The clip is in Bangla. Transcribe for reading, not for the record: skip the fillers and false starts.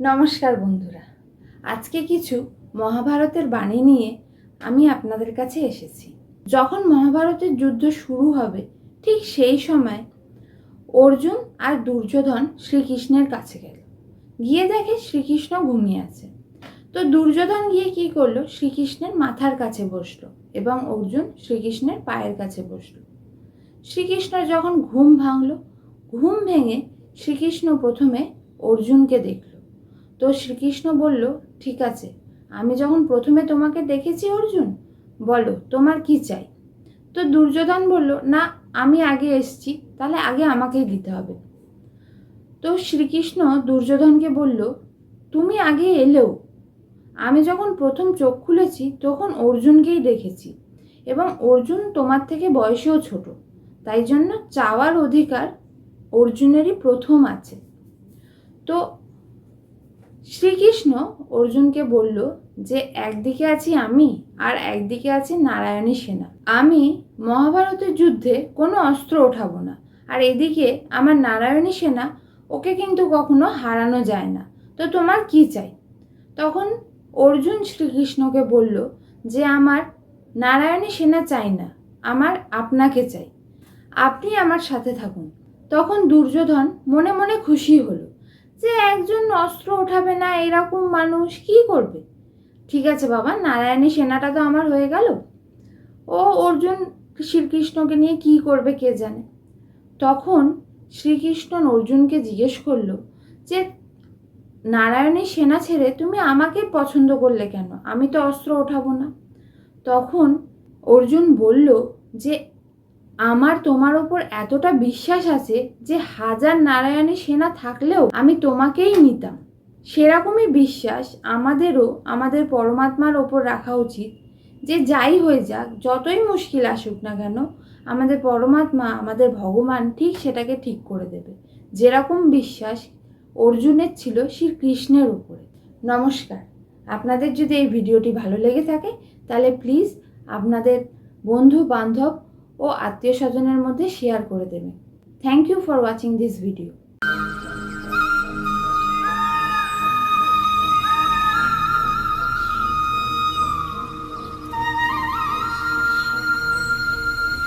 নমস্কার বন্ধুরা, আজকে কিছু মহাভারতের বাণী নিয়ে আমি আপনাদের কাছে এসেছি। যখন মহাভারতের যুদ্ধ শুরু হবে ঠিক সেই সময় অর্জুন আর দুর্যোধন শ্রীকৃষ্ণের কাছে গেল। গিয়ে দেখে শ্রীকৃষ্ণ ঘুমিয়ে আছে। তো দুর্যোধন গিয়ে কি করলো, শ্রীকৃষ্ণের মাথার কাছে বসলো এবং অর্জুন শ্রীকৃষ্ণের পায়ের কাছে বসলো। শ্রীকৃষ্ণ যখন ঘুম ভাঙল, ঘুম ভেঙে শ্রীকৃষ্ণ প্রথমে অর্জুনকে দেখল। তো শ্রীকৃষ্ণ বলল, ঠিক আছে, আমি যখন প্রথমে তোমাকে দেখেছি অর্জুন, বলো তোমার কি চাই। তো দুর্যোধন বলল, না আমি আগে এসছি, তাহলে আগে আমাকেই দিতে হবে। তো শ্রীকৃষ্ণ দুর্যোধনকে বলল, তুমি আগে এলেও আমি যখন প্রথম চোখ খুলেছি তখন অর্জুনকেই দেখেছি এবং অর্জুন তোমার থেকে বয়সেও ছোট, তাই জন্য চাওয়ার অধিকার অর্জুনেরই প্রথম আছে। তো শ্রীকৃষ্ণ অর্জুনকে বলল যে একদিকে আছি আমি আর একদিকে আছে নারায়ণী সেনা। আমি মহাভারতের যুদ্ধে কোনো অস্ত্র ওঠাবো না, আর এদিকে আমার নারায়ণী সেনা, ওকে কিন্তু কখনো হারানো যায় না। তো তোমার কি চাই? তখন অর্জুন শ্রীকৃষ্ণকে বলল যে আমার নারায়ণী সেনা চাই না, আমার আপনাকে চাই, আপনি আমার সাথে থাকুন। তখন দুর্যোধন মনে মনে খুশি হলো যে একজন অস্ত্র ওঠাবে না এরকম মানুষ কি করবে। ঠিক আছে বাবা, নারায়ণী সেনাটা তো আমার হয়ে গেল। ও অর্জুন শ্রীকৃষ্ণকে নিয়ে কি করবে কে জানে। তখন শ্রীকৃষ্ণ অর্জুনকে জিজ্ঞেস করলো যে নারায়ণী সেনা ছেড়ে তুমি আমাকে পছন্দ করলে কেন, আমি তো অস্ত্র ওঠাবো না। তখন অর্জুন বলল যে আমার তোমার ওপর এতটা বিশ্বাস আছে যে 1000 নারায়ণী সেনা থাকলেও আমি তোমাকেই নিতাম। সেরকমই বিশ্বাস আমাদেরও আমাদের পরমাত্মার ওপর রাখা উচিত যে যাই হয়ে যাক, যতই মুশকিল আসুক না কেন, আমাদের পরমাত্মা, আমাদের ভগবান ঠিক সেটাকে ঠিক করে দেবে। যেরকম বিশ্বাস অর্জুনের ছিল শ্রীকৃষ্ণের উপরে। নমস্কার, আপনাদের যদি এই ভিডিওটি ভালো লেগে থাকে তাহলে প্লিজ আপনাদের বন্ধু বান্ধব ও আত্মীয় স্বজনের মধ্যে শেয়ার করে দেবেন। Thank you for watching this video.